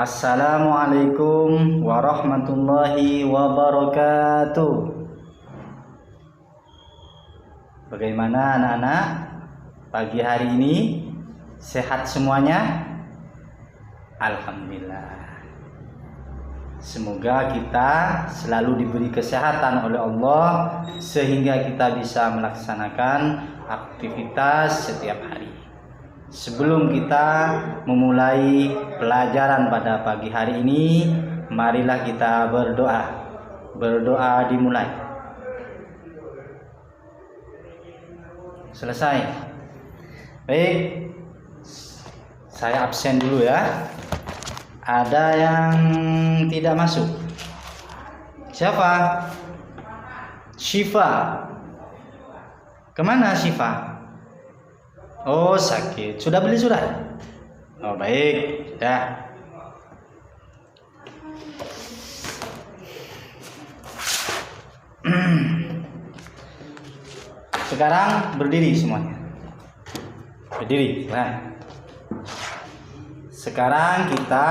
Assalamualaikum warahmatullahi wabarakatuh. Bagaimana anak-anak pagi hari ini? Sehat semuanya? Alhamdulillah. Semoga kita selalu diberi kesehatan oleh Allah sehingga kita bisa melaksanakan aktivitas setiap hari. Sebelum kita memulai pelajaran pada pagi hari ini, marilah kita berdoa. Berdoa dimulai. Selesai. Baik, saya absen dulu ya. Ada yang tidak masuk. Siapa? Syifa. Kemana Syifa? Oh, sakit. Sudah beli surat? Oh, baik. Dah. Sekarang berdiri semuanya. Berdiri. Nah. Sekarang kita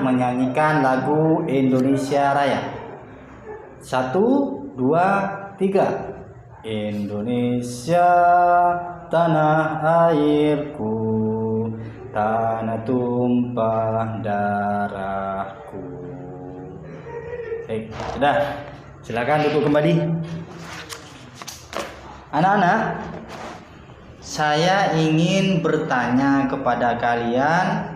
menyanyikan lagu Indonesia Raya. 1, 2, 3. Indonesia tanah airku, tanah tumpah darahku. Baik, sudah. Silakan duduk kembali. Anak-anak, saya ingin bertanya kepada kalian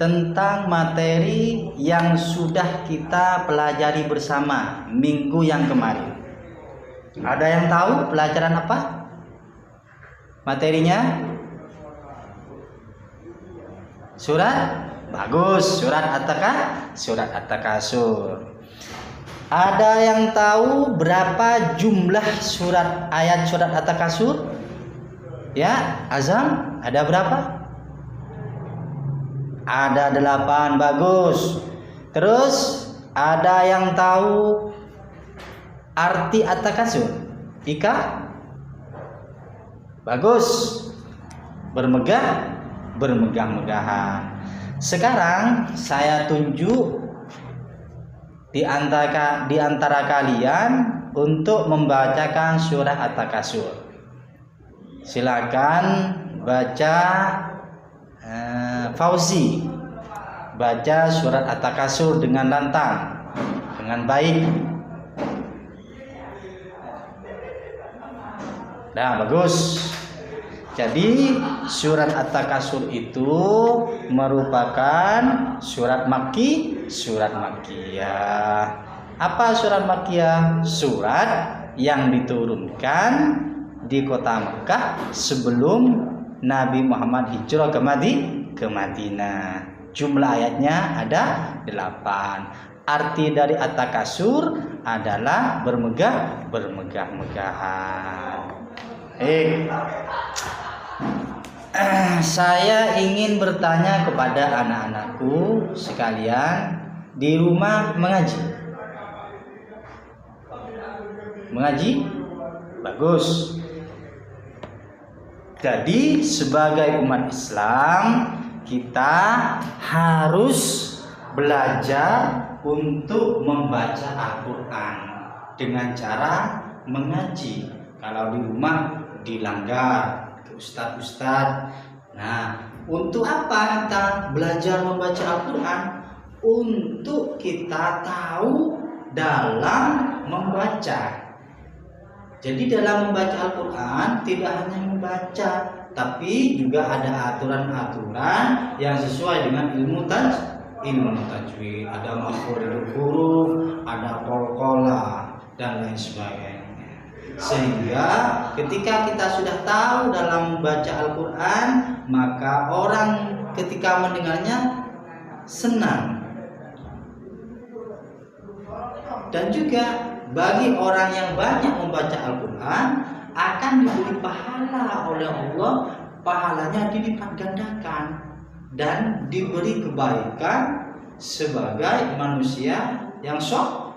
tentang materi yang sudah kita pelajari bersama minggu yang kemarin. Ada yang tahu pelajaran apa? Materinya? Surat? Bagus, surat At-Takasur. Ada yang tahu berapa jumlah ayat surat At-Takasur? Ya, Azam, ada berapa? Ada 8, bagus. Terus ada yang tahu arti At-Takasur? Ika? Bagus. Bermegah-megahan. Sekarang saya tunjuk di antara kalian untuk membacakan surah At-Takasur. Silakan baca. Fauzi, baca surat At-Takasur dengan lantang, dengan baik. Nah, bagus. Jadi surat At-Takasur itu merupakan surat Makkiyah. Apa surat Makkiyah? Surat yang diturunkan di kota Mekah sebelum Nabi Muhammad hijrah ke Madinah. Jumlah ayatnya ada 8. Arti dari At-Takasur adalah bermegah-megahan. Saya ingin bertanya kepada anak-anakku sekalian di rumah mengaji. Mengaji? Bagus. Jadi sebagai umat Islam kita harus belajar untuk membaca Al-Quran dengan cara mengaji. Kalau di rumah dilanggar ke ustadz. Nah, untuk apa kita belajar membaca Al-Quran? Untuk kita tahu dalam membaca. Jadi dalam membaca Al-Quran tidak hanya membaca, tapi juga ada aturan-aturan yang sesuai dengan ilmu tajwid. Ada makhrajul huruf, ada qalqalah dan lain sebagainya. Sehingga ketika kita sudah tahu dalam membaca Al-Quran, maka orang ketika mendengarnya senang. Dan juga bagi orang yang banyak membaca Al-Quran akan diberi pahala oleh Allah, pahalanya dilipat gandakan dan diberi kebaikan sebagai manusia yang soleh.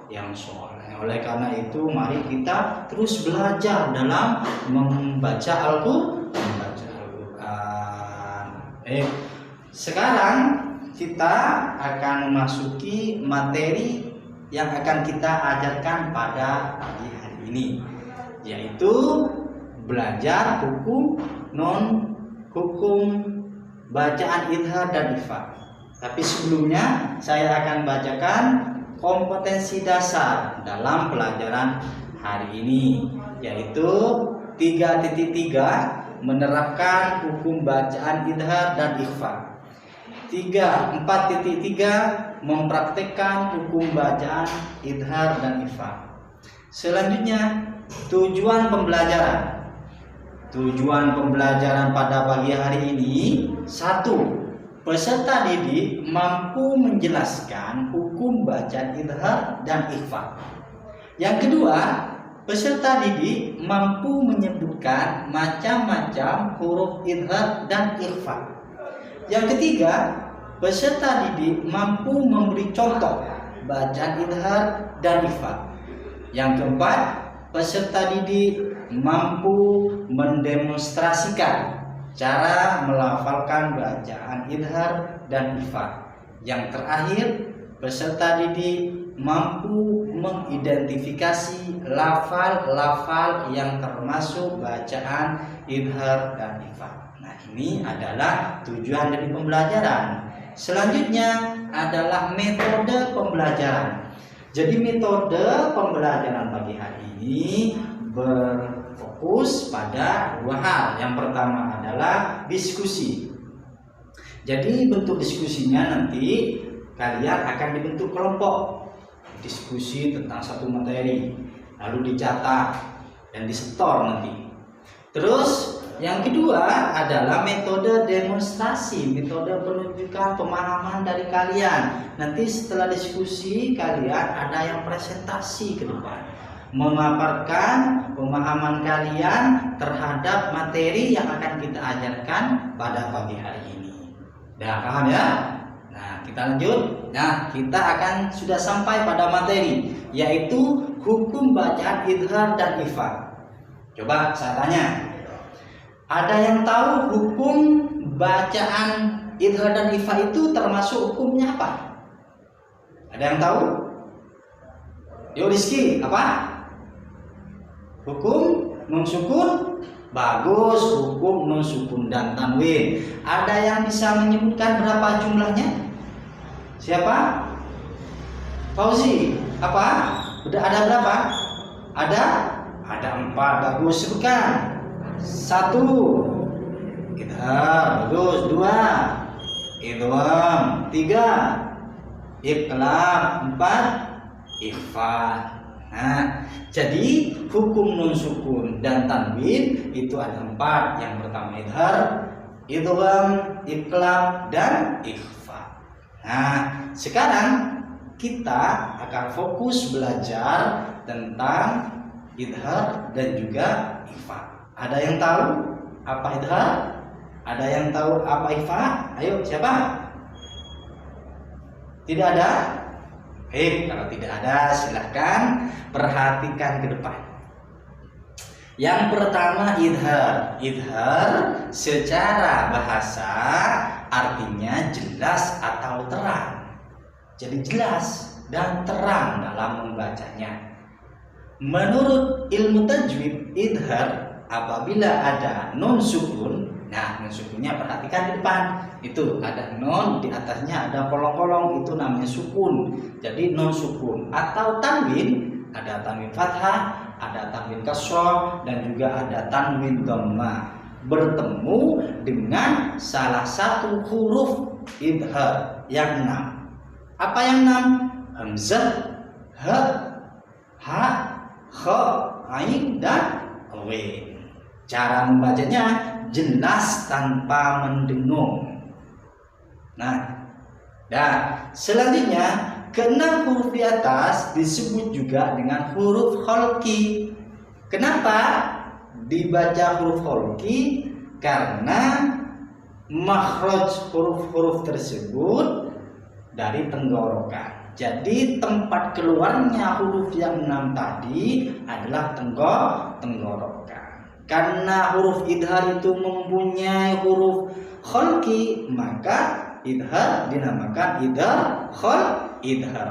Oleh karena itu mari kita terus belajar dalam membaca Al-Quran. Sekarang kita akan memasuki materi yang akan kita ajarkan pada pagi hari ini, yaitu belajar hukum bacaan idhar dan ikhfa. Tapi sebelumnya saya akan bacakan kompetensi dasar dalam pelajaran hari ini, yaitu 3.3 menerapkan hukum bacaan idhar dan ikhfa. 4.3 mempraktekkan hukum bacaan idhar dan ikhfa. Selanjutnya, tujuan pembelajaran. Tujuan pembelajaran pada pagi hari ini: 1. Peserta didik mampu menjelaskan hukum bacaan idhar dan ikhfa. Yang kedua, peserta didik mampu menyebutkan macam-macam huruf idhar dan ikhfa. Yang ketiga, peserta didik mampu memberi contoh bacaan idhar dan ikhfa. Yang keempat, peserta didik mampu mendemonstrasikan cara melafalkan bacaan idhar dan ikhfa. Yang terakhir, peserta didik mampu mengidentifikasi lafal-lafal yang termasuk bacaan idhar dan ikhfa. Nah, ini adalah tujuan dari pembelajaran. Selanjutnya adalah metode pembelajaran. Jadi metode pembelajaran pagi hari ini berfokus pada 2 hal. Yang pertama adalah diskusi. Jadi bentuk diskusinya nanti kalian akan dibentuk kelompok, diskusi tentang satu materi, lalu dicatat dan disetor nanti. Terus yang kedua adalah metode demonstrasi, metode penunjukan pemahaman dari kalian. Nanti setelah diskusi kalian ada yang presentasi ke depan, memaparkan pemahaman kalian terhadap materi yang akan kita ajarkan pada pagi hari ini. Udah paham ya? Nah, kita lanjut. Nah, kita akan sudah sampai pada materi, yaitu hukum bacaan idhar dan ikhfa. Coba saya tanya, ada yang tahu hukum bacaan idhar dan ikhfa itu termasuk hukumnya apa? Ada yang tahu? Yo Rizky, apa? Hukum nun sukun? Bagus, hukum nun sukun dan tanwin. Ada yang bisa menyebutkan berapa jumlahnya? Siapa? Fauzi, apa? Udah ada berapa? Ada 4. Bagus, sebutkan. 1 idhar, bagus. 2 idgham, 3 iqlab, 4 ikhfa. Nah, jadi hukum nun sukun dan tanwin itu ada 4. Yang pertama idhar, idgham, iqlab, dan ikhfa. Nah, sekarang kita akan fokus belajar tentang idhar dan juga ikhfa. Ada yang tahu apa idhar? Ada yang tahu apa ikhfa? Ayo, siapa? Tidak ada? Kalau tidak ada, silahkan perhatikan ke depan. Yang pertama idhar. Idhar secara bahasa artinya jelas atau terang. Jadi jelas dan terang dalam membacanya. Menurut ilmu tajwid, idhar apabila ada nun sukun, nah nun sukunnya perhatikan di depan, itu ada nun, di atasnya ada kolong-kolong, itu namanya sukun. Jadi nun sukun. Atau tanwin, ada tanwin fathah, ada tanwin kasrah, dan juga ada tanwin dhammah, bertemu dengan salah satu huruf idhar yang 6. Apa yang 6? Hamzah, ha, ha, kha, ain, dan ghain. Cara membacanya jelas tanpa mendengung. Nah, selanjutnya ke-6 huruf di atas disebut juga dengan huruf kholqi. Kenapa dibaca huruf kholqi? Karena makhraj huruf-huruf tersebut dari tenggorokan. Jadi tempat keluarnya huruf yang 6 tadi adalah tenggorokan. Karena huruf idhar itu mempunyai huruf khalqi, maka idhar dinamakan idhar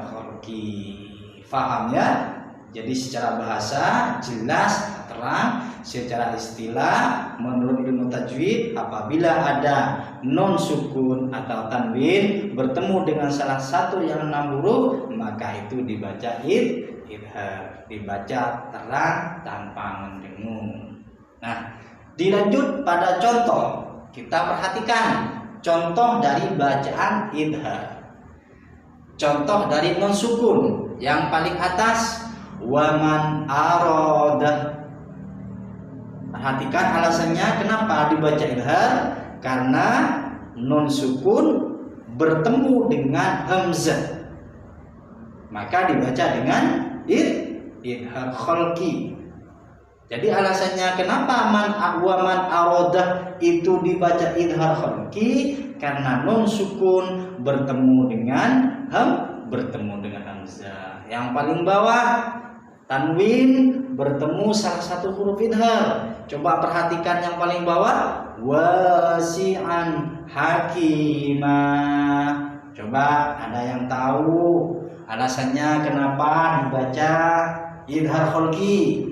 khalqi. Faham ya? Jadi secara bahasa jelas, terang. Secara istilah menurut ilmu tajwid, apabila ada non sukun atau tanwin bertemu dengan salah satu yang 6 huruf, maka itu dibaca idhar, dibaca terang tanpa mendengung. Nah, dilanjut pada contoh. Kita perhatikan contoh dari bacaan idhar. Contoh dari non sukun yang paling atas, waman arodah. Perhatikan alasannya kenapa dibaca idhar, karena non sukun bertemu dengan hamzah, maka dibaca dengan idhar khalqi. Jadi alasannya kenapa waman arodah itu dibaca idhar khalqi, karena non sukun bertemu dengan hamzah. Yang paling bawah tanwin bertemu salah satu huruf idhar. Coba perhatikan yang paling bawah, wasi'an hakimah. Coba ada yang tahu alasannya kenapa dibaca idhar khalqi?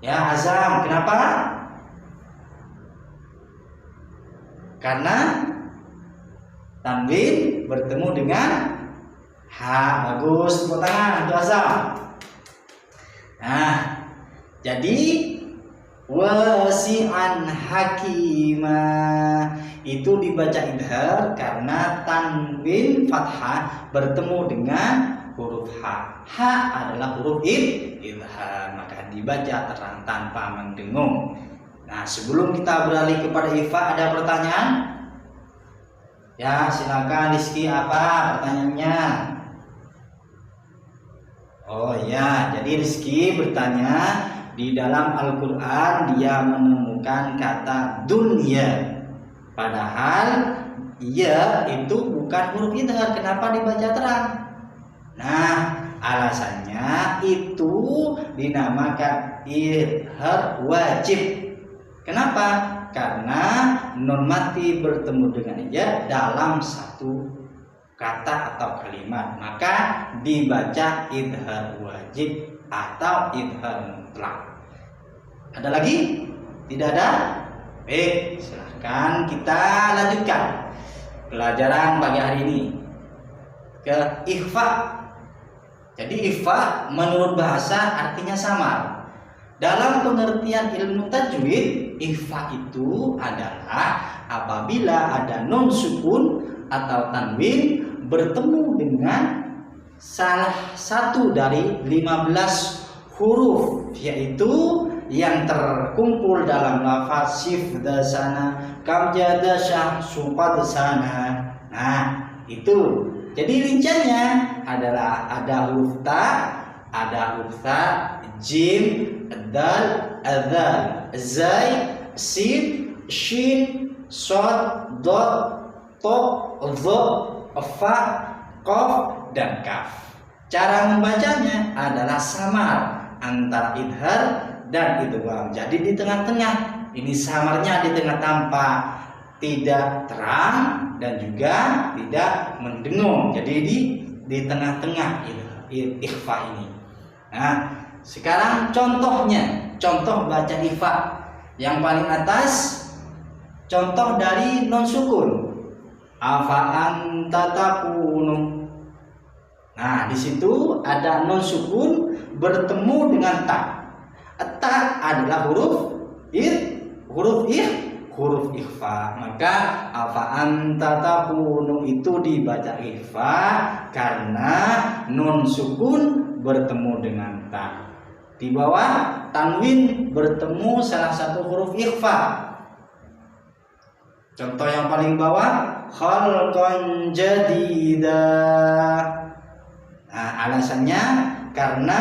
Ya, Azam, kenapa? Karena tanwin bertemu dengan ha. Bagus, tepuk tangan untuk Azam. Nah, jadi wasi'an hakimah itu dibaca idhar karena tanwin fathah bertemu dengan huruf ha. Ha adalah huruf idhar, maka dibaca terang tanpa mendengung. Nah, sebelum kita beralih kepada ifa, ada pertanyaan? Ya, silakan Rizky, apa pertanyaannya? Oh ya, jadi Rizky bertanya, di dalam Al-Quran dia menemukan kata dunya, padahal ia itu bukan huruf idhar. Kenapa dibaca terang? Nah, alasannya itu dinamakan idhar wajib. Kenapa? Karena nun mati bertemu dengan ya dalam satu kata atau kalimat, maka dibaca idhar wajib atau idhar mutlak. Ada lagi? Tidak ada? Baik, silahkan kita lanjutkan pelajaran pagi hari ini ke ikhfa. Jadi ikhfa menurut bahasa artinya samar. Dalam pengertian ilmu tajwid, ikhfa itu adalah apabila ada nun sukun atau tanwin bertemu dengan salah satu dari 15 huruf, yaitu yang terkumpul dalam lafaz sifdasana, kamjadasah, suqadasana. Nah, itu. Jadi rinciannya adalah ada huruf ta, ada huruf ta, jim, dal, adzal, zai, sin, shin, shad, dad, to, dha, fa, qaf, dan kaf. Cara membacanya adalah samar antara idhar dan idgham. Jadi di tengah-tengah. Ini samarnya di tengah, tanpa tidak terang dan juga tidak mendengung. Jadi di tengah-tengah ikhfa ini. Nah, sekarang contohnya, contoh baca ikhfa. Yang paling atas contoh dari non sukun. Afa anta takunu. Nah, di situ ada non sukun bertemu dengan ta. Ta adalah huruf ikhfa. Maka afa anta takunu itu dibaca ikhfa karena non sukun bertemu dengan ta. Di bawah tanwin bertemu salah satu huruf ikhfa. Contoh yang paling bawah, khalqan jadida. Nah, alasannya karena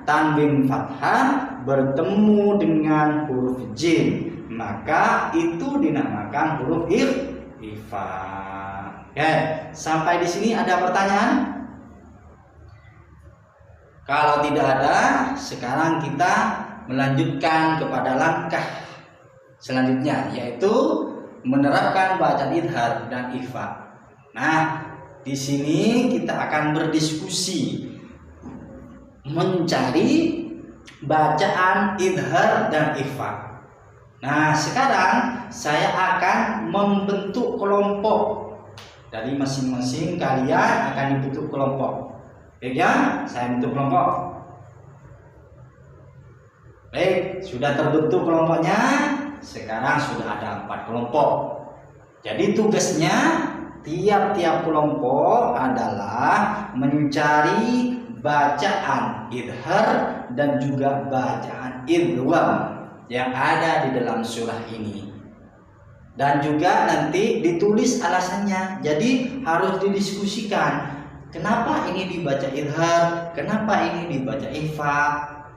tanwin fathah bertemu dengan huruf jim, maka itu dinamakan huruf ikhfa. Oke, sampai di sini ada pertanyaan? Kalau tidak ada, sekarang kita melanjutkan kepada langkah selanjutnya, yaitu menerapkan bacaan idhar dan ikhfa. Nah, di sini kita akan berdiskusi mencari bacaan idhar dan ikhfa. Nah, sekarang saya akan membentuk kelompok. Dari masing-masing kalian akan dibentuk kelompok. Baik ya, saya bentuk kelompok. Baik, sudah terbentuk kelompoknya. Sekarang sudah ada 4 kelompok. Jadi tugasnya tiap-tiap kelompok adalah mencari bacaan idhar dan juga bacaan idgham yang ada di dalam surah ini. Dan juga nanti ditulis alasannya. Jadi harus didiskusikan. Kenapa ini dibaca idhar? Kenapa ini dibaca ikhfa?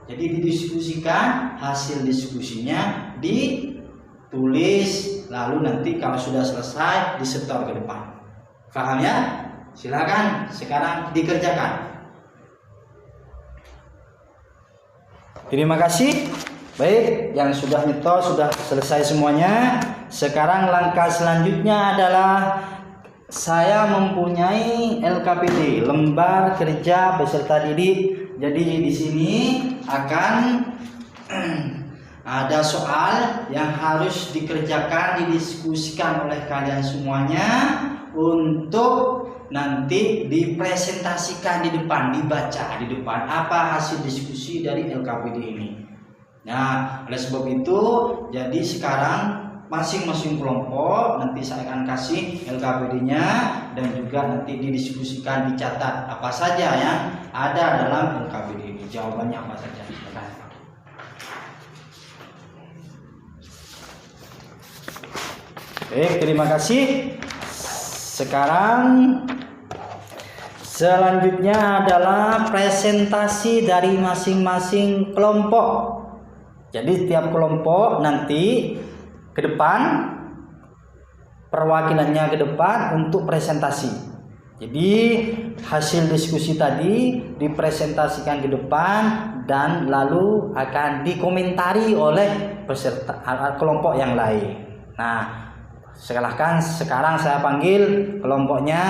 Jadi didiskusikan, hasil diskusinya ditulis, lalu nanti kalau sudah selesai disetor ke depan. Paham ya? Silakan sekarang dikerjakan. Terima kasih. Baik, yang sudah nyetor sudah selesai semuanya. Sekarang langkah selanjutnya adalah saya mempunyai LKPD, lembar kerja peserta didik. Jadi di sini akan ada soal yang harus dikerjakan, didiskusikan oleh kalian semuanya untuk nanti dipresentasikan di depan, dibaca di depan apa hasil diskusi dari LKPD ini. Nah, oleh sebab itu, jadi sekarang masing-masing kelompok nanti saya akan kasih LKPD-nya dan juga nanti didiskusikan, dicatat apa saja yang ada dalam LKPD ini, jawabannya apa saja. Baik, terima kasih. Sekarang selanjutnya adalah presentasi dari masing-masing kelompok. Jadi tiap kelompok nanti ke depan, perwakilannya ke depan untuk presentasi. Jadi hasil diskusi tadi dipresentasikan ke depan dan lalu akan dikomentari oleh peserta kelompok yang lain. Nah, silakan sekarang saya panggil kelompoknya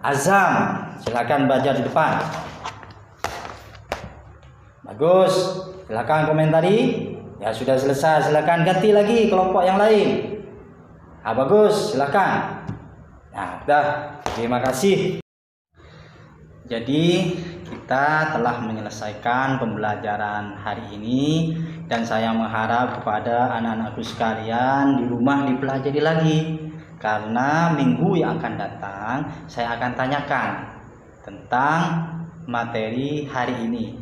Azam. Silakan baca di depan. Bagus, silakan komentari. Ya sudah selesai, silakan ganti lagi kelompok yang lain. Ah, bagus, silakan. Nah, udah. Terima kasih. Jadi kita telah menyelesaikan pembelajaran hari ini dan saya mengharap kepada anak-anakku sekalian di rumah dipelajari lagi, karena minggu yang akan datang saya akan tanyakan tentang materi hari ini,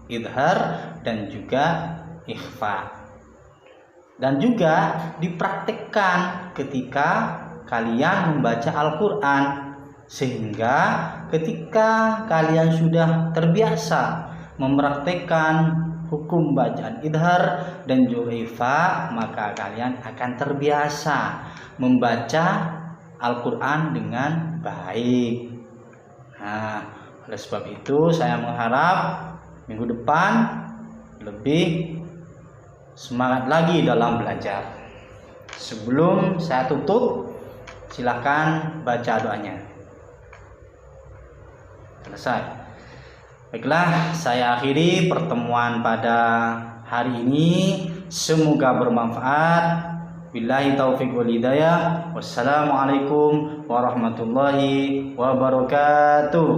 idhar dan juga ikhfa, dan juga dipraktikkan ketika kalian membaca Al-Quran, sehingga ketika kalian sudah terbiasa mempraktikkan hukum bacaan idhar dan juga ikhfa, maka kalian akan terbiasa membaca Al-Quran dengan baik. Nah, oleh sebab itu saya mengharap minggu depan lebih semangat lagi dalam belajar. Sebelum saya tutup, silakan baca doanya. Selesai. Baiklah, saya akhiri pertemuan pada hari ini. Semoga bermanfaat. Billahi taufiq wal hidayah. Wassalamualaikum warahmatullahi wabarakatuh.